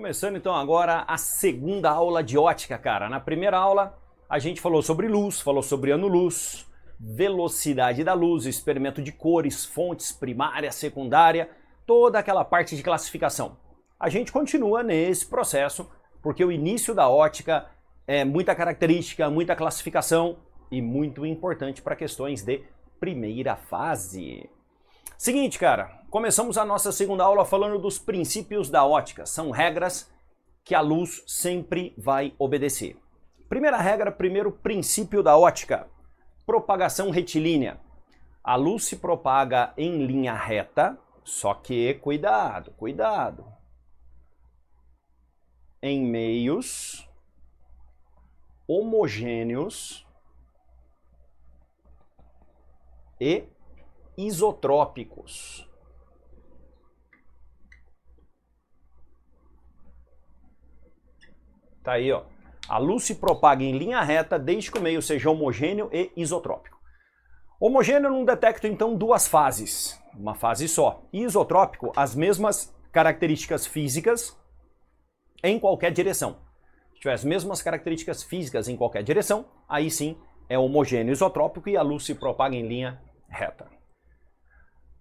Começando então agora a segunda aula de ótica, cara. Na primeira aula a gente falou sobre luz, falou sobre ano-luz, velocidade da luz, experimento de cores, fontes primária, secundária, toda aquela parte de classificação. A gente continua nesse processo porque o início da ótica é muita característica, muita classificação e muito importante para questões de primeira fase. Seguinte, cara, começamos a nossa segunda aula falando dos princípios da ótica. São regras que a luz sempre vai obedecer. Primeira regra, primeiro princípio da ótica. Propagação retilínea. A luz se propaga em linha reta, só que, cuidado, cuidado, em meios homogêneos e isotrópicos. Tá aí, ó. A luz se propaga em linha reta desde que o meio seja homogêneo e isotrópico. Homogêneo eu não detecto então duas fases, uma fase só. Isotrópico, as mesmas características físicas em qualquer direção. Se tiver as mesmas características físicas em qualquer direção, aí sim é homogêneo isotrópico e a luz se propaga em linha reta.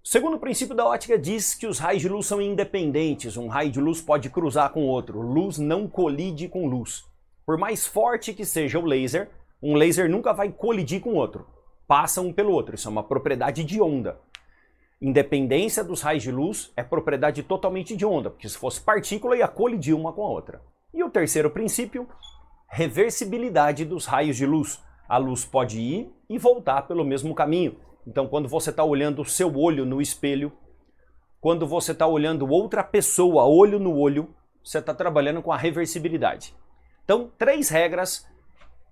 O segundo princípio da ótica diz que os raios de luz são independentes. Um raio de luz pode cruzar com outro. Luz não colide com luz. Por mais forte que seja o laser, um laser nunca vai colidir com outro. Passa um pelo outro. Isso é uma propriedade de onda. Independência dos raios de luz é propriedade totalmente de onda, porque se fosse partícula ia colidir uma com a outra. E o terceiro princípio, reversibilidade dos raios de luz. A luz pode ir e voltar pelo mesmo caminho. Então, quando você está olhando o seu olho no espelho, quando você está olhando outra pessoa olho no olho, você está trabalhando com a reversibilidade. Então, 3 regras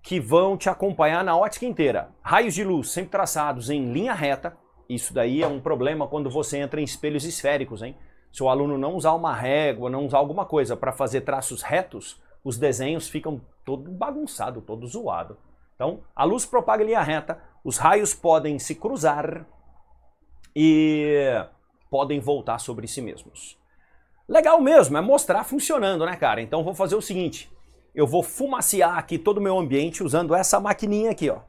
que vão te acompanhar na ótica inteira. Raios de luz sempre traçados em linha reta. Isso daí é um problema quando você entra em espelhos esféricos, hein? Se o aluno não usar uma régua, não usar alguma coisa para fazer traços retos, os desenhos ficam todo bagunçado, todo zoado. Então, a luz propaga em linha reta, os raios podem se cruzar e podem voltar sobre si mesmos. Legal mesmo, é mostrar funcionando, né, cara? Então, vou fazer o seguinte, eu vou fumaciar aqui todo o meu ambiente usando essa maquininha aqui, ó.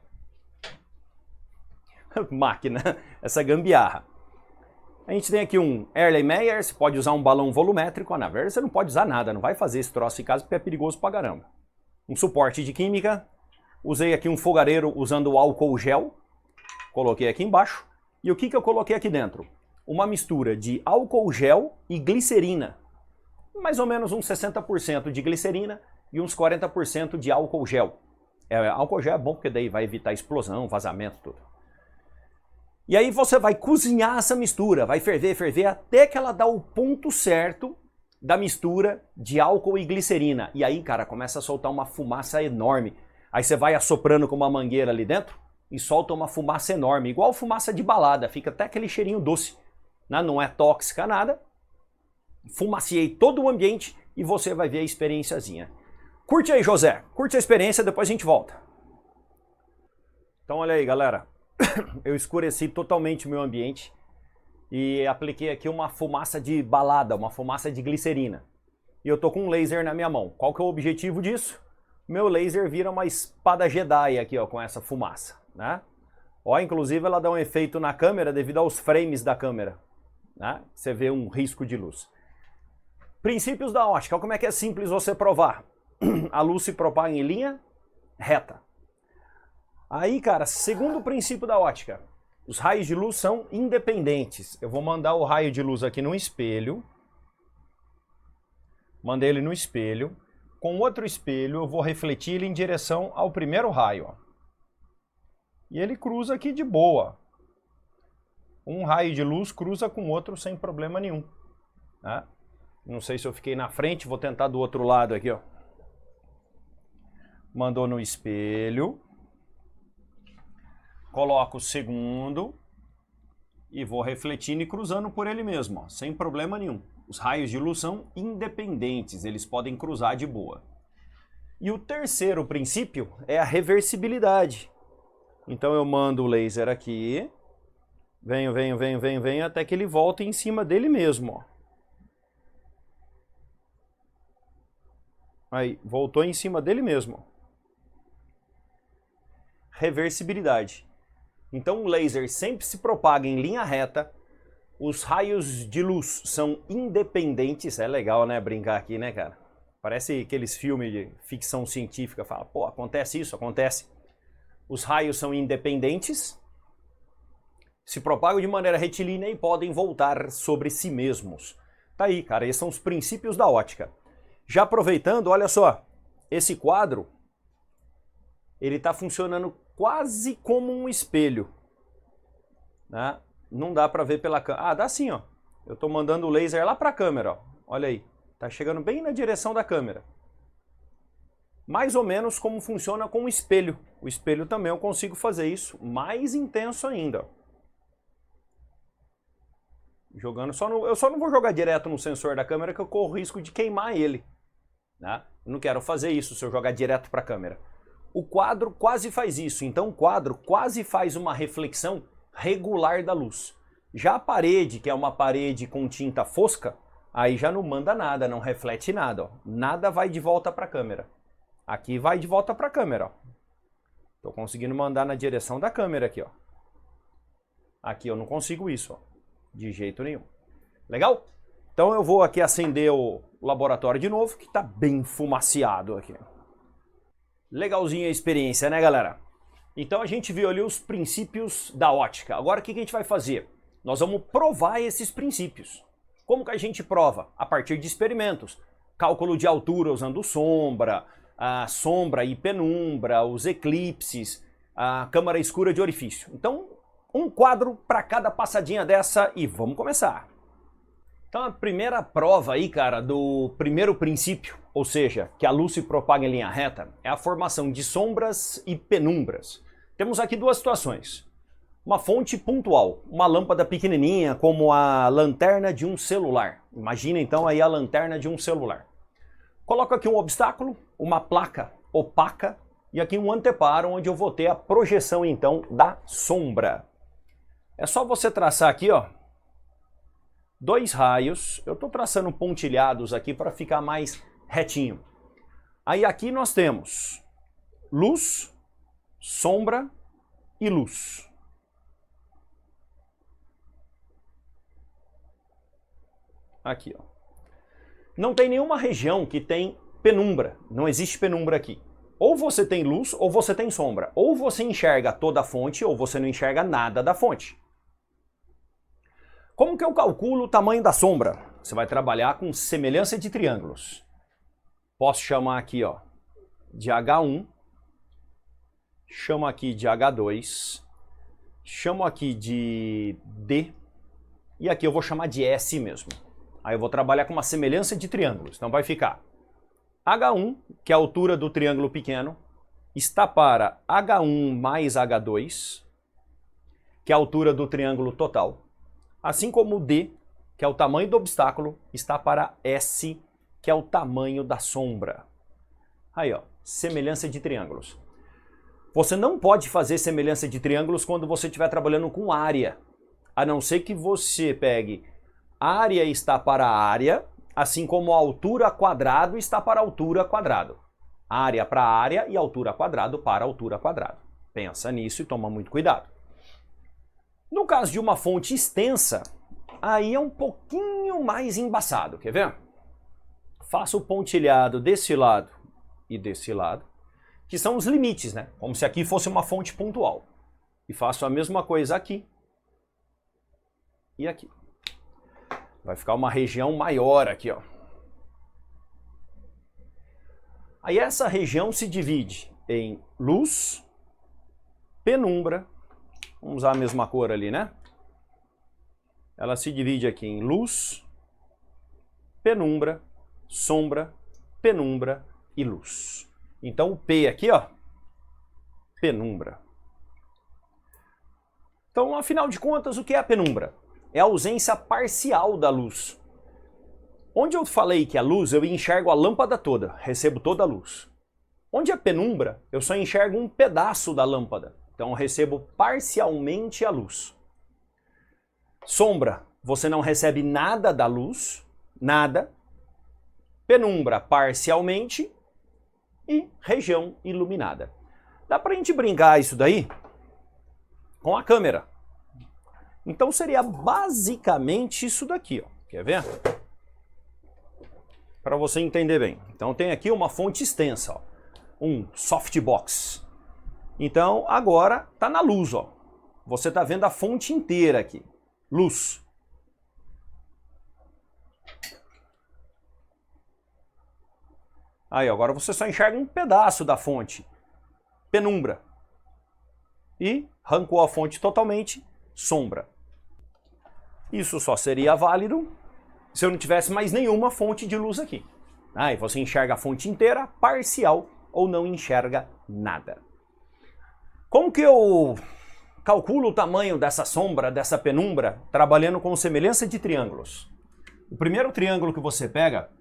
Máquina, essa gambiarra. A gente tem aqui um Erlenmeyer, você pode usar um balão volumétrico, na verdade você não pode usar nada, não vai fazer esse troço em casa porque é perigoso pra caramba. Um suporte de química. Usei aqui um fogareiro usando o álcool gel, coloquei aqui embaixo. E o que eu coloquei aqui dentro? Uma mistura de álcool gel e glicerina. Mais ou menos uns 60% de glicerina e uns 40% de álcool gel. Álcool gel é bom porque daí vai evitar explosão, vazamento, tudo. E aí você vai cozinhar essa mistura, vai ferver, ferver, até que ela dá o ponto certo da mistura de álcool e glicerina. E aí, cara, começa a soltar uma fumaça enorme. Aí você vai assoprando com uma mangueira ali dentro e solta uma fumaça enorme, igual fumaça de balada, fica até aquele cheirinho doce, né? Não é tóxica nada. Fumaciei todo o ambiente e você vai ver a experiênciazinha. Curte aí, José, curte a experiência, depois a gente volta. Então olha aí, galera, eu escureci totalmente o meu ambiente e apliquei aqui uma fumaça de balada, uma fumaça de glicerina. E eu tô com um laser na minha mão. Qual que é o objetivo disso? Meu laser vira uma espada Jedi aqui, ó, com essa fumaça, né? Ó, inclusive ela dá um efeito na câmera devido aos frames da câmera, né? Você vê um risco de luz. Princípios da ótica, como é que é simples você provar? A luz se propaga em linha reta. Aí, cara, segundo princípio da ótica, os raios de luz são independentes. Eu vou mandar o raio de luz aqui no espelho. Mandei ele no espelho. Com outro espelho, eu vou refletir ele em direção ao primeiro raio. Ó. E ele cruza aqui de boa. Um raio de luz cruza com outro sem problema nenhum. Né? Não sei se eu fiquei na frente, vou tentar do outro lado aqui. Ó. Mandou no espelho. Coloco o segundo. E vou refletindo e cruzando por ele mesmo, ó, sem problema nenhum. Os raios de luz são independentes, eles podem cruzar de boa. E o terceiro princípio é a reversibilidade. Então eu mando o laser aqui, venho, até que ele volte em cima dele mesmo. Ó. Aí, voltou em cima dele mesmo. Reversibilidade. Então o laser sempre se propaga em linha reta, os raios de luz são independentes, é legal, né, brincar aqui, né, cara? Parece aqueles filmes de ficção científica, fala, pô, acontece isso, acontece. Os raios são independentes, se propagam de maneira retilínea e podem voltar sobre si mesmos. Tá aí, cara, esses são os princípios da ótica. Já aproveitando, olha só, esse quadro, ele está funcionando quase como um espelho, né? Não dá para ver pela câmera. Ah, dá sim, ó. Eu estou mandando o laser lá para a câmera, ó. Olha aí, tá chegando bem na direção da câmera. Mais ou menos como funciona com o espelho. O espelho também eu consigo fazer isso mais intenso ainda, ó. Jogando eu só não vou jogar direto no sensor da câmera que eu corro risco de queimar ele, né? Eu não quero fazer isso se eu jogar direto para a câmera. O quadro quase faz isso, então o quadro quase faz uma reflexão regular da luz. Já a parede, que é uma parede com tinta fosca, aí já não manda nada, não reflete nada, ó. Nada vai de volta para a câmera. Aqui vai de volta para a câmera, ó. Tô conseguindo mandar na direção da câmera aqui, ó. Aqui eu não consigo isso, ó, de jeito nenhum. Legal? Então eu vou aqui acender o laboratório de novo, que está bem fumaciado aqui. Legalzinha a experiência, né, galera? Então a gente viu ali os princípios da ótica. Agora o que a gente vai fazer? Nós vamos provar esses princípios. Como que a gente prova? A partir de experimentos. Cálculo de altura usando sombra, a sombra e penumbra, os eclipses, a câmara escura de orifício. Então, um quadro para cada passadinha dessa e vamos começar. Então a primeira prova aí, cara, do primeiro princípio, ou seja, que a luz se propaga em linha reta, é a formação de sombras e penumbras. Temos aqui duas situações. Uma fonte pontual, uma lâmpada pequenininha, como a lanterna de um celular. Imagina então aí a lanterna de um celular. Coloco aqui um obstáculo, uma placa opaca e aqui um anteparo onde eu vou ter a projeção então da sombra. É só você traçar aqui, ó, dois raios. Eu estou traçando pontilhados aqui para ficar mais retinho. Aí aqui nós temos luz, sombra e luz. Aqui, ó. Não tem nenhuma região que tem penumbra. Não existe penumbra aqui. Ou você tem luz ou você tem sombra. Ou você enxerga toda a fonte ou você não enxerga nada da fonte. Como que eu calculo o tamanho da sombra? Você vai trabalhar com semelhança de triângulos. Posso chamar aqui, ó, de H1, chamo aqui de H2, chamo aqui de D, e aqui eu vou chamar de S mesmo. Aí eu vou trabalhar com uma semelhança de triângulos. Então vai ficar H1, que é a altura do triângulo pequeno, está para H1 mais H2, que é a altura do triângulo total. Assim como o D, que é o tamanho do obstáculo, está para S, que é o tamanho da sombra. Aí, ó, semelhança de triângulos. Você não pode fazer semelhança de triângulos quando você estiver trabalhando com área, a não ser que você pegue área está para área, assim como a altura quadrado está para altura quadrado. Área para área e altura quadrado para altura quadrado. Pensa nisso e toma muito cuidado. No caso de uma fonte extensa, aí é um pouquinho mais embaçado, quer ver? Faço o pontilhado desse lado e desse lado, que são os limites, né? Como se aqui fosse uma fonte pontual. E faço a mesma coisa aqui e aqui. Vai ficar uma região maior aqui, ó. Aí essa região se divide em luz, penumbra. Vamos usar a mesma cor ali, né? Ela se divide aqui em luz, penumbra, sombra, penumbra e luz. Então o P aqui, ó, penumbra. Então, afinal de contas, o que é a penumbra? É a ausência parcial da luz. Onde eu falei que a luz, eu enxergo a lâmpada toda, recebo toda a luz. Onde é penumbra, eu só enxergo um pedaço da lâmpada. Então eu recebo parcialmente a luz. Sombra, você não recebe nada da luz, nada. Penumbra, parcialmente. e região iluminada. Dá pra gente brincar isso daí com a câmera. Então seria basicamente isso daqui, ó. Quer ver? Para você entender bem. Então tem aqui uma fonte extensa, ó. Um softbox. Então agora tá na luz, ó. Você tá vendo a fonte inteira aqui. Luz. Aí agora você só enxerga um pedaço da fonte. Penumbra. E arrancou a fonte totalmente, sombra. Isso só seria válido se eu não tivesse mais nenhuma fonte de luz aqui. Aí você enxerga a fonte inteira, parcial, ou não enxerga nada. Como que eu calculo o tamanho dessa sombra, dessa penumbra, trabalhando com semelhança de triângulos? O primeiro triângulo que você pega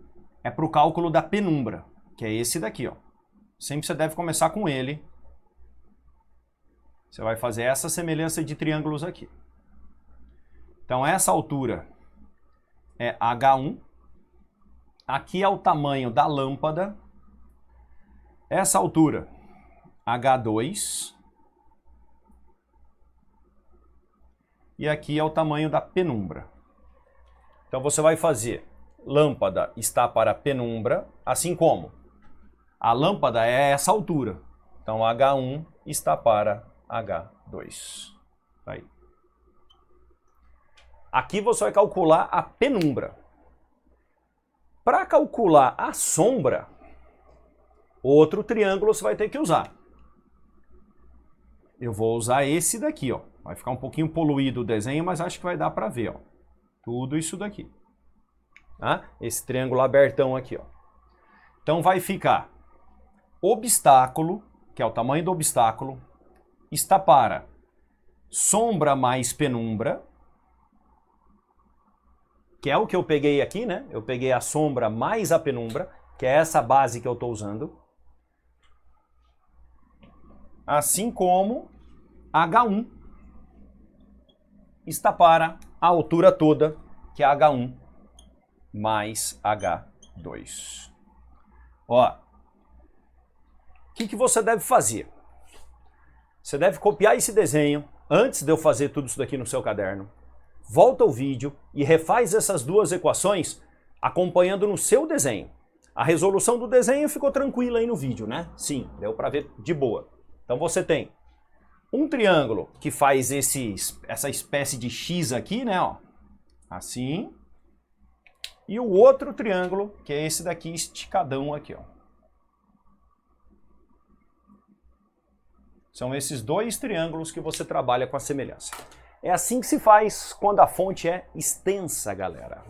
é para o cálculo da penumbra, que é esse daqui, ó. Sempre você deve começar com ele. Você vai fazer essa semelhança de triângulos aqui. Então essa altura é H1. Aqui é o tamanho da lâmpada. Essa altura, H2. E aqui é o tamanho da penumbra. Então você vai fazer, lâmpada está para penumbra, assim como a lâmpada é essa altura. Então H1 está para H2. Aí. Aqui você vai calcular a penumbra. Para calcular a sombra, outro triângulo você vai ter que usar. Eu vou usar esse daqui, ó. Vai ficar um pouquinho poluído o desenho, mas acho que vai dar para ver, ó. Tudo isso daqui. Tá? Esse triângulo abertão aqui, ó. Então vai ficar obstáculo, que é o tamanho do obstáculo, está para sombra mais penumbra, que é o que eu peguei aqui, né? Eu peguei a sombra mais a penumbra, que é essa base que eu estou usando. Assim como H1 está para a altura toda, que é H1 mais H2. Ó, o que você deve fazer? Você deve copiar esse desenho antes de eu fazer tudo isso daqui no seu caderno. Volta o vídeo e refaz essas duas equações acompanhando no seu desenho. A resolução do desenho ficou tranquila aí no vídeo, né? Sim, deu para ver de boa. Então você tem um triângulo que faz essa espécie de X aqui, né? Ó, assim. E o outro triângulo, que é esse daqui esticadão aqui, ó. São esses dois triângulos que você trabalha com a semelhança. É assim que se faz quando a fonte é extensa, galera.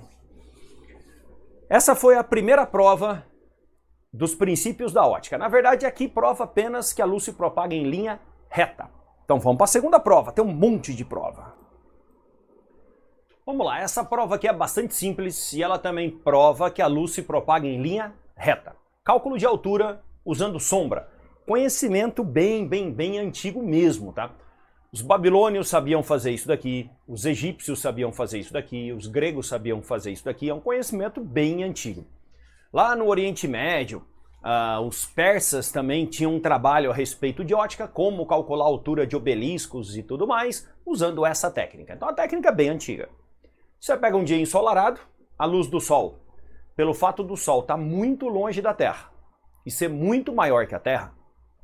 Essa foi a primeira prova dos princípios da ótica. Na verdade, aqui prova apenas que a luz se propaga em linha reta. Então vamos para a segunda prova, tem um monte de prova. Vamos lá, essa prova aqui é bastante simples e ela também prova que a luz se propaga em linha reta. Cálculo de altura usando sombra. Conhecimento bem antigo mesmo, tá? Os babilônios sabiam fazer isso daqui, os egípcios sabiam fazer isso daqui, os gregos sabiam fazer isso daqui, é um conhecimento bem antigo. Lá no Oriente Médio, os persas também tinham um trabalho a respeito de ótica, como calcular a altura de obeliscos e tudo mais, usando essa técnica. Então a técnica é bem antiga. Você pega um dia ensolarado, a luz do sol, pelo fato do sol estar muito longe da Terra e ser muito maior que a Terra,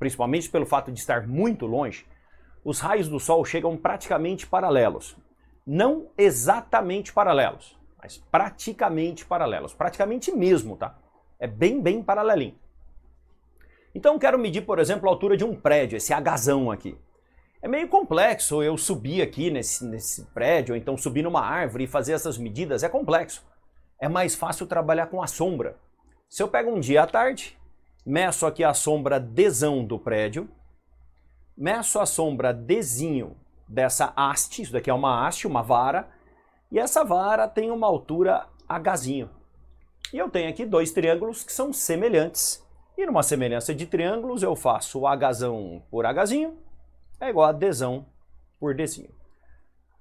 principalmente pelo fato de estar muito longe, os raios do Sol chegam praticamente paralelos. Não exatamente paralelos, mas praticamente paralelos. Praticamente mesmo, tá? É bem paralelinho. Então quero medir, por exemplo, a altura de um prédio, esse Hzão aqui. É meio complexo eu subir aqui nesse prédio, ou então subir numa árvore e fazer essas medidas, é complexo. É mais fácil trabalhar com a sombra. Se eu pego um dia à tarde, meço aqui a sombra Dzão do prédio, meço a sombra Dzinho dessa haste, isso daqui é uma haste, uma vara, e essa vara tem uma altura Hzinho. E eu tenho aqui dois triângulos que são semelhantes, e numa semelhança de triângulos eu faço o Hzão por Hzinho, é igual a Dzão por Dzinho.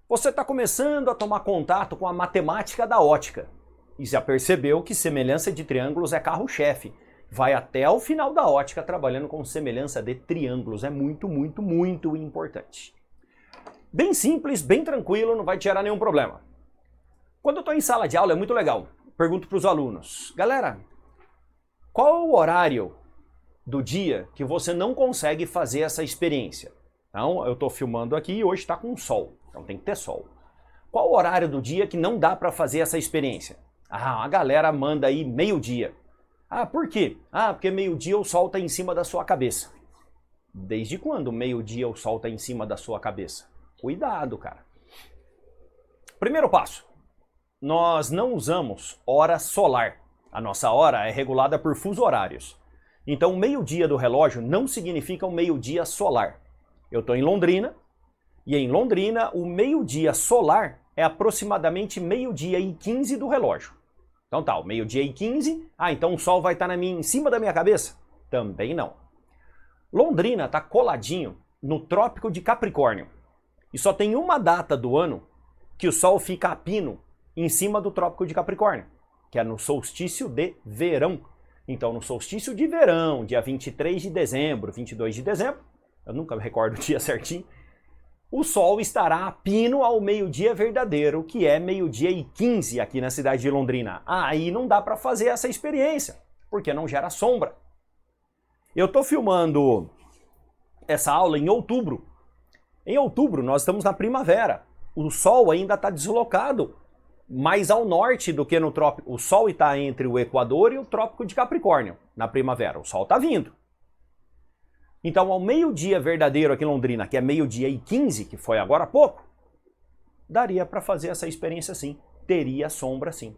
Você está começando a tomar contato com a matemática da ótica, e já percebeu que semelhança de triângulos é carro-chefe. vai até o final da ótica trabalhando com semelhança de triângulos. É muito, muito, muito importante. Bem simples, bem tranquilo, não vai te gerar nenhum problema. Quando eu estou em sala de aula é muito legal. Pergunto para os alunos, galera, qual é o horário do dia que você não consegue fazer essa experiência? Então, eu estou filmando aqui e hoje está com sol, então tem que ter sol. Qual o horário do dia que não dá para fazer essa experiência? Ah, a galera manda aí meio-dia. Ah, por quê? Ah, porque meio-dia o sol está em cima da sua cabeça. Desde quando meio-dia o sol está em cima da sua cabeça? Cuidado, cara. Primeiro passo. Nós não usamos hora solar. A nossa hora é regulada por fuso horários. Então, o meio-dia do relógio não significa o meio-dia solar. Eu estou em Londrina, e em Londrina o meio-dia solar é aproximadamente meio-dia e 15 do relógio. Então tá, o meio-dia e 15, então o sol vai estar em cima da minha cabeça? Também não. Londrina está coladinho no Trópico de Capricórnio. E só tem uma data do ano que o sol fica a pino em cima do Trópico de Capricórnio, que é no solstício de verão. Então no solstício de verão, dia 23 de dezembro, 22 de dezembro, eu nunca me recordo o dia certinho, o sol estará a pino ao meio-dia verdadeiro, que é meio-dia e 15 aqui na cidade de Londrina. Aí não dá para fazer essa experiência, porque não gera sombra. Eu estou filmando essa aula em outubro. Em outubro nós estamos na primavera. O sol ainda está deslocado mais ao norte do que no trópico. O sol está entre o Equador e o Trópico de Capricórnio na primavera. O sol está vindo. Então, ao meio-dia verdadeiro aqui em Londrina, que é meio-dia e 15, que foi agora há pouco, daria para fazer essa experiência sim. Teria sombra sim.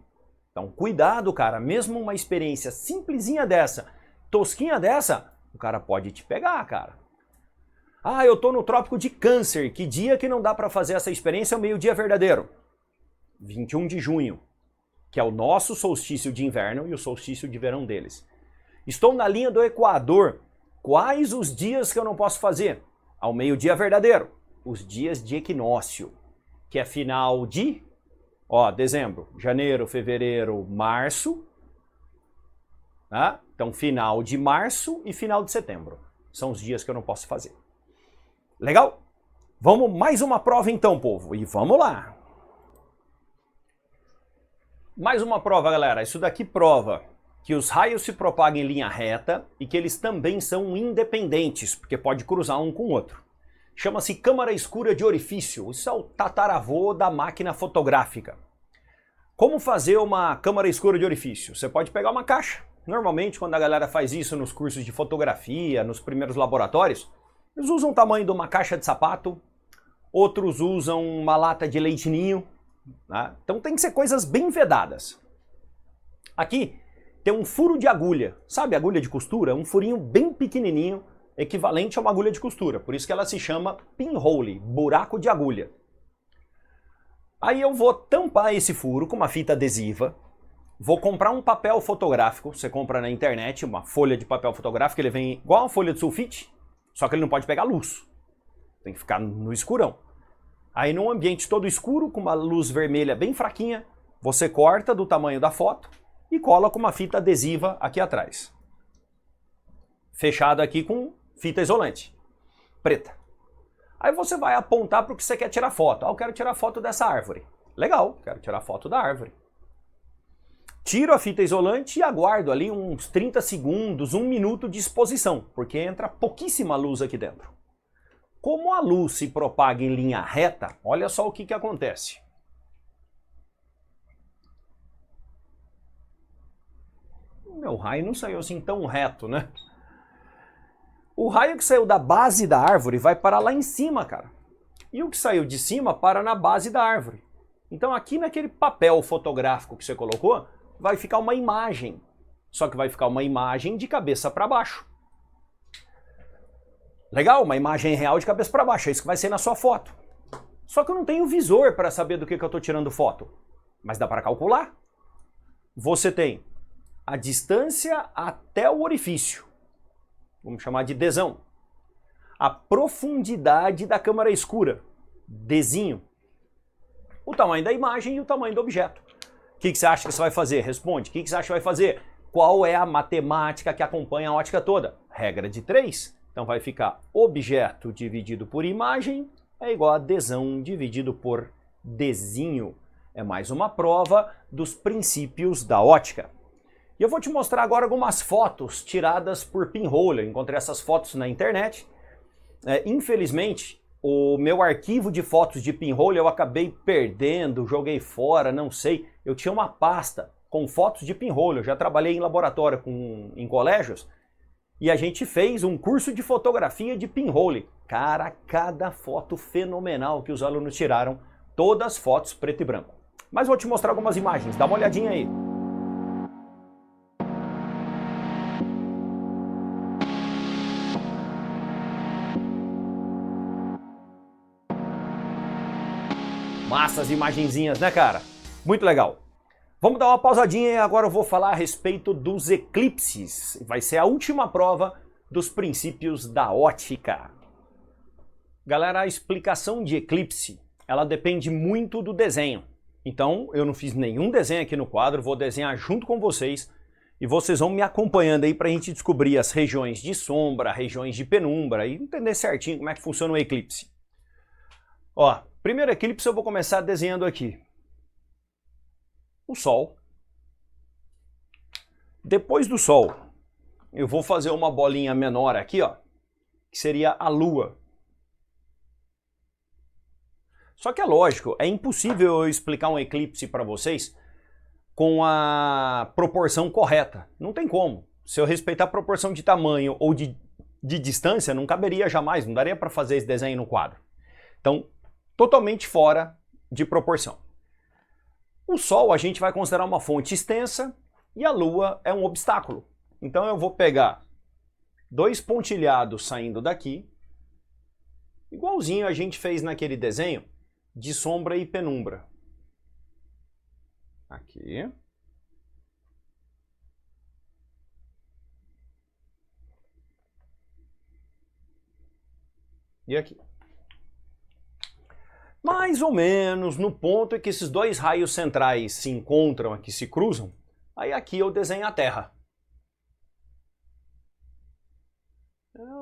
Então, cuidado, cara. Mesmo uma experiência simplesinha dessa, tosquinha dessa, o cara pode te pegar, cara. Ah, eu tô no Trópico de Câncer. Que dia que não dá para fazer essa experiência é o meio-dia verdadeiro? 21 de junho, que é o nosso solstício de inverno e o solstício de verão deles. Estou na linha do Equador. Quais os dias que eu não posso fazer? Ao meio-dia verdadeiro. Os dias de equinócio, que é final de, dezembro, janeiro, fevereiro, março. Tá? Então, final de março e final de setembro. São os dias que eu não posso fazer. Legal? Vamos mais uma prova então, povo. E vamos lá. Mais uma prova, galera. Isso daqui prova que os raios se propagam em linha reta e que eles também são independentes, porque pode cruzar um com o outro. Chama-se câmara escura de orifício. Isso é o tataravô da máquina fotográfica. Como fazer uma câmara escura de orifício? Você pode pegar uma caixa. Normalmente, quando a galera faz isso nos cursos de fotografia, nos primeiros laboratórios, eles usam o tamanho de uma caixa de sapato, outros usam uma lata de leite ninho. Né? Então tem que ser coisas bem vedadas. Aqui tem um furo de agulha. Sabe agulha de costura? Um furinho bem pequenininho, equivalente a uma agulha de costura. Por isso que ela se chama pinhole, buraco de agulha. Aí eu vou tampar esse furo com uma fita adesiva. Vou comprar um papel fotográfico. Você compra na internet uma folha de papel fotográfico. Ele vem igual uma folha de sulfite, só que ele não pode pegar luz. Tem que ficar no escurão. Aí num ambiente todo escuro, com uma luz vermelha bem fraquinha, você corta do tamanho da foto e cola com uma fita adesiva aqui atrás. Fechado aqui com fita isolante, preta. Aí você vai apontar para o que você quer tirar foto. Eu quero tirar foto dessa árvore. Legal, quero tirar foto da árvore. Tiro a fita isolante e aguardo ali uns 30 segundos, 1 minuto de exposição, porque entra pouquíssima luz aqui dentro. Como a luz se propaga em linha reta, olha só o que acontece. Meu raio não saiu assim tão reto, né? O raio que saiu da base da árvore vai parar lá em cima, cara. E o que saiu de cima para na base da árvore. Então aqui naquele papel fotográfico que você colocou, vai ficar uma imagem. Só que vai ficar uma imagem de cabeça para baixo. Legal? Uma imagem real de cabeça para baixo. É isso que vai ser na sua foto. Só que eu não tenho visor para saber do que eu estou tirando foto. Mas dá para calcular. Você tem a distância até o orifício. Vamos chamar de Dzão. A profundidade da câmara escura. Dzinho. O tamanho da imagem e o tamanho do objeto. O que você acha que você vai fazer? Responde. O que você acha que vai fazer? qual é a matemática que acompanha a ótica toda? Regra de 3. Então vai ficar objeto dividido por imagem é igual a Dzão dividido por Dzinho. É mais uma prova dos princípios da ótica. E eu vou te mostrar agora algumas fotos tiradas por pinhole. Eu encontrei essas fotos na internet. Infelizmente, o meu arquivo de fotos de pinhole eu acabei perdendo, joguei fora, não sei. Eu tinha uma pasta com fotos de pinhole. Eu já trabalhei em laboratório em colégios e a gente fez um curso de fotografia de pinhole. Cara, cada foto fenomenal que os alunos tiraram, todas fotos preto e branco. Mas vou te mostrar algumas imagens, dá uma olhadinha aí. Massa as imagenzinhas, né, cara? Muito legal. Vamos dar uma pausadinha e agora eu vou falar a respeito dos eclipses. Vai ser a última prova dos princípios da ótica. Galera, a explicação de eclipse, ela depende muito do desenho. Então, eu não fiz nenhum desenho aqui no quadro, vou desenhar junto com vocês e vocês vão me acompanhando aí para a gente descobrir as regiões de sombra, regiões de penumbra e entender certinho como é que funciona o eclipse. Ó, primeiro eclipse eu vou começar desenhando aqui o Sol. Depois do Sol, eu vou fazer uma bolinha menor aqui, ó, que seria a Lua. Só que é lógico, é impossível eu explicar um eclipse para vocês com a proporção correta. Não tem como. Se eu respeitar a proporção de tamanho ou de distância, não caberia jamais, não daria para fazer esse desenho no quadro. Então, totalmente fora de proporção. O Sol a gente vai considerar uma fonte extensa e a Lua é um obstáculo. Então eu vou pegar dois pontilhados saindo daqui, igualzinho a gente fez naquele desenho de sombra e penumbra. Aqui. E aqui. Mais ou menos no ponto em que esses dois raios centrais se encontram aqui, se cruzam, aí aqui eu desenho a Terra.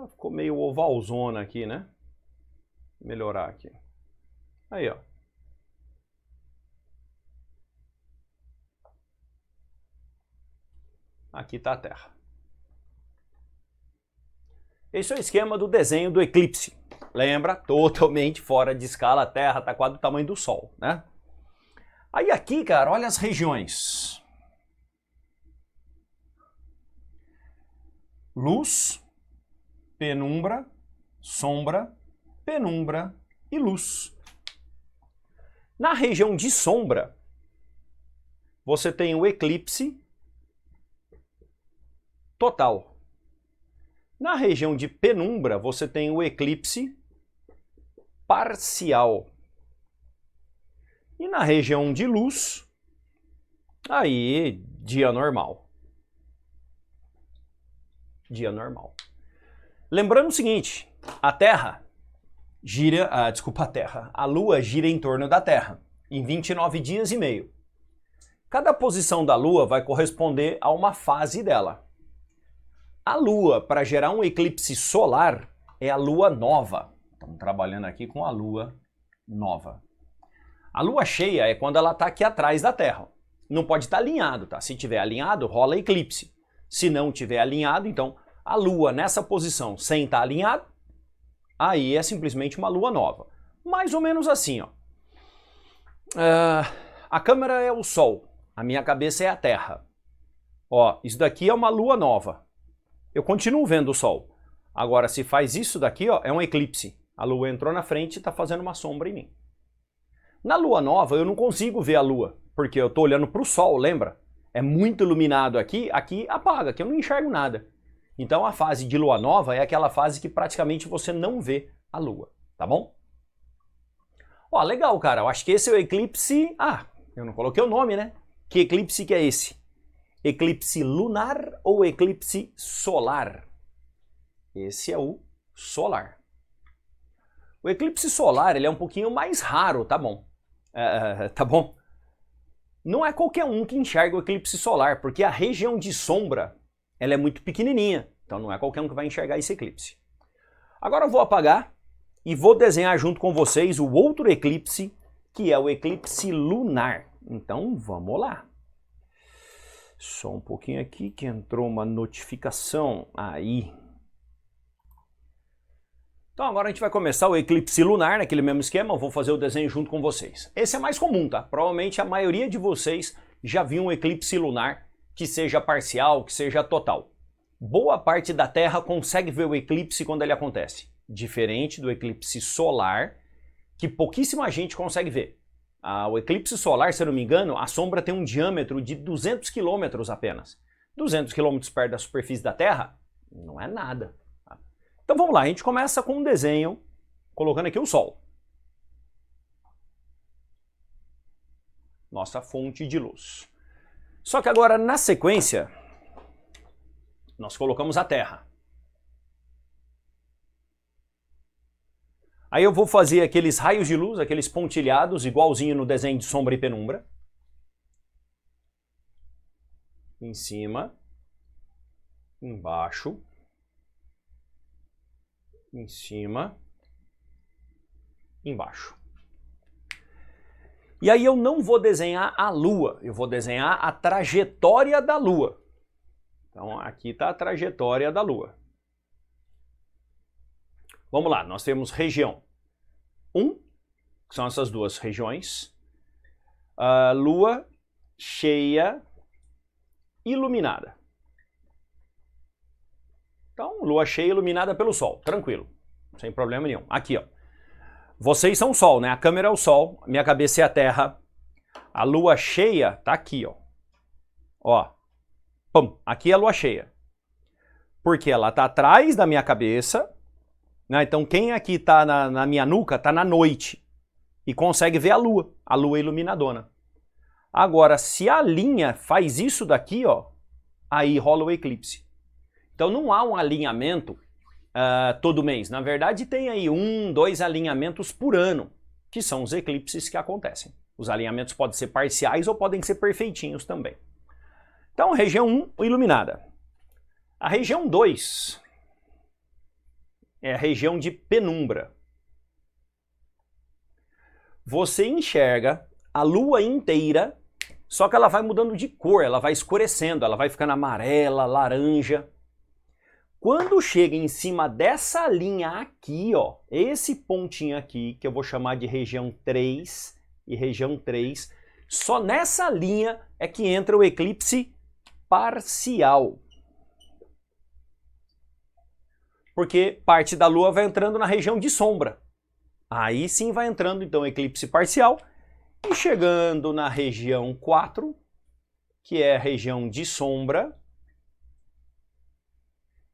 Ficou meio ovalzona aqui, né? Vou melhorar aqui. Aí, ó. Aqui está a Terra. Esse é o esquema do desenho do eclipse. Lembra? Totalmente fora de escala, a Terra está quase do tamanho do Sol, né? Aí aqui, cara, olha as regiões. Luz, penumbra, sombra, penumbra e luz. Na região de sombra, você tem o eclipse total. Na região de penumbra, você tem o eclipse parcial. E na região de luz, aí, dia normal. Dia normal. Lembrando o seguinte, a Terra gira, a Lua gira em torno da Terra, em 29 dias e meio. Cada posição da Lua vai corresponder a uma fase dela. A Lua, para gerar um eclipse solar, é a Lua nova. Estamos trabalhando aqui com a Lua nova. A Lua cheia é quando ela está aqui atrás da Terra. Não pode estar alinhado, tá? Se tiver alinhado, rola eclipse. Se não tiver alinhado, então a Lua nessa posição, sem estar alinhado, aí é simplesmente uma Lua nova. Mais ou menos assim, ó. A câmera é o Sol, a minha cabeça é a Terra. Ó, isso daqui é uma Lua nova. Eu continuo vendo o Sol. Agora, se faz isso daqui, ó, é um eclipse. A Lua entrou na frente e está fazendo uma sombra em mim. Na Lua nova, eu não consigo ver a Lua, porque eu estou olhando para o Sol, lembra? É muito iluminado aqui, aqui apaga, aqui eu não enxergo nada. Então a fase de Lua nova é aquela fase que praticamente você não vê a Lua, tá bom? Ó, legal, cara, eu acho que esse é o eclipse... Ah, eu não coloquei o nome, né? Que eclipse que é esse? Eclipse lunar ou eclipse solar? Esse é o solar. O eclipse solar ele é um pouquinho mais raro, tá bom? Tá bom? não é qualquer um que enxerga o eclipse solar, porque a região de sombra ela é muito pequenininha, então não é qualquer um que vai enxergar esse eclipse. Agora eu vou apagar e vou desenhar junto com vocês o outro eclipse, que é o eclipse lunar. Então vamos lá. Só um pouquinho aqui que entrou uma notificação aí. Então agora a gente vai começar o eclipse lunar, naquele mesmo esquema, eu vou fazer o desenho junto com vocês. Esse é mais comum, tá? Provavelmente a maioria de vocês já viu um eclipse lunar que seja parcial, que seja total. Boa parte da Terra consegue ver o eclipse quando ele acontece, diferente do eclipse solar, que pouquíssima gente consegue ver. O eclipse solar, se eu não me engano, a sombra tem um diâmetro de 200 km apenas. 200 km perto da superfície da Terra não é nada. Então vamos lá, a gente começa com um desenho, colocando aqui o Sol. Nossa fonte de luz. Só que agora, na sequência, nós colocamos a Terra. Aí eu vou fazer aqueles raios de luz, aqueles pontilhados, igualzinho no desenho de sombra e penumbra. Em cima, embaixo, em cima, embaixo. E aí eu não vou desenhar a Lua, eu vou desenhar a trajetória da Lua. Então aqui está a trajetória da Lua. Vamos lá, nós temos região 1, que são essas duas regiões, a Lua cheia iluminada. Então, Lua cheia iluminada pelo Sol, tranquilo, sem problema nenhum. Aqui, ó, vocês são o Sol, né? A câmera é o Sol, minha cabeça é a Terra. A Lua cheia tá aqui, ó. Ó, pum, aqui é a Lua cheia. Porque ela tá atrás da minha cabeça, né? Então quem aqui tá na minha nuca tá na noite e consegue ver a Lua iluminadona. Agora, se a linha faz isso daqui, ó, aí rola o eclipse. Então não há um alinhamento todo mês. Na verdade tem aí 1, 2 alinhamentos por ano, que são os eclipses que acontecem. Os alinhamentos podem ser parciais ou podem ser perfeitinhos também. Então região 1 iluminada. A região 2 é a região de penumbra. Você enxerga a Lua inteira, só que ela vai mudando de cor, ela vai escurecendo, ela vai ficando amarela, laranja. Quando chega em cima dessa linha aqui, ó, esse pontinho aqui, que eu vou chamar de região 3 e região 3, só nessa linha é que entra o eclipse parcial. Porque parte da Lua vai entrando na região de sombra. Aí sim vai entrando então o eclipse parcial e chegando na região 4, que é a região de sombra,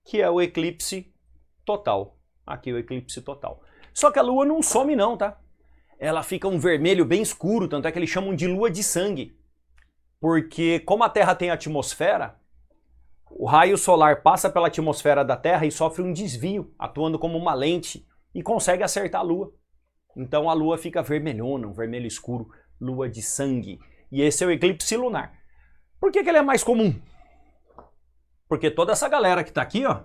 que é o eclipse total. Aqui o eclipse total. Só que a Lua não some não, tá? Ela fica um vermelho bem escuro, tanto é que eles chamam de lua de sangue. Porque como a Terra tem atmosfera, o raio solar passa pela atmosfera da Terra e sofre um desvio, atuando como uma lente, e consegue acertar a Lua. Então a Lua fica vermelhona, um vermelho escuro, lua de sangue. E esse é o eclipse lunar. Por que ele é mais comum? Porque toda essa galera que está aqui, ó,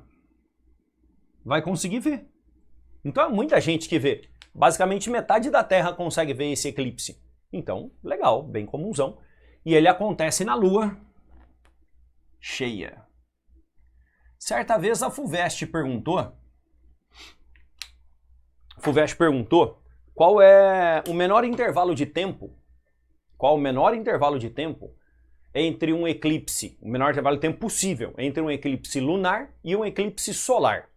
vai conseguir ver. Então é muita gente que vê. Basicamente metade da Terra consegue ver esse eclipse. Então, legal, bem comunzão. E ele acontece na Lua cheia. Certa vez a FUVEST perguntou qual é o menor intervalo de tempo, entre um eclipse, o menor intervalo de tempo possível, entre um eclipse lunar e um eclipse solar.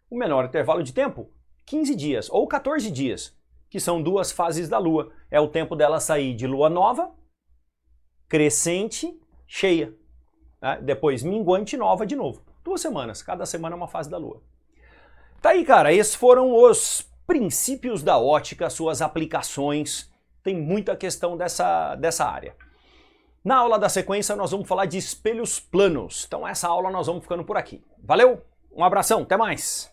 O menor intervalo de tempo, 15 dias ou 14 dias, que são 2 fases da Lua. É o tempo dela sair de lua nova, crescente, cheia. Né? Depois minguante, nova de novo. 2 semanas, cada semana uma fase da Lua. Tá aí, cara, esses foram os princípios da ótica, suas aplicações. Tem muita questão dessa área. Na aula da sequência nós vamos falar de espelhos planos. Então essa aula nós vamos ficando por aqui. Valeu, um abração, até mais!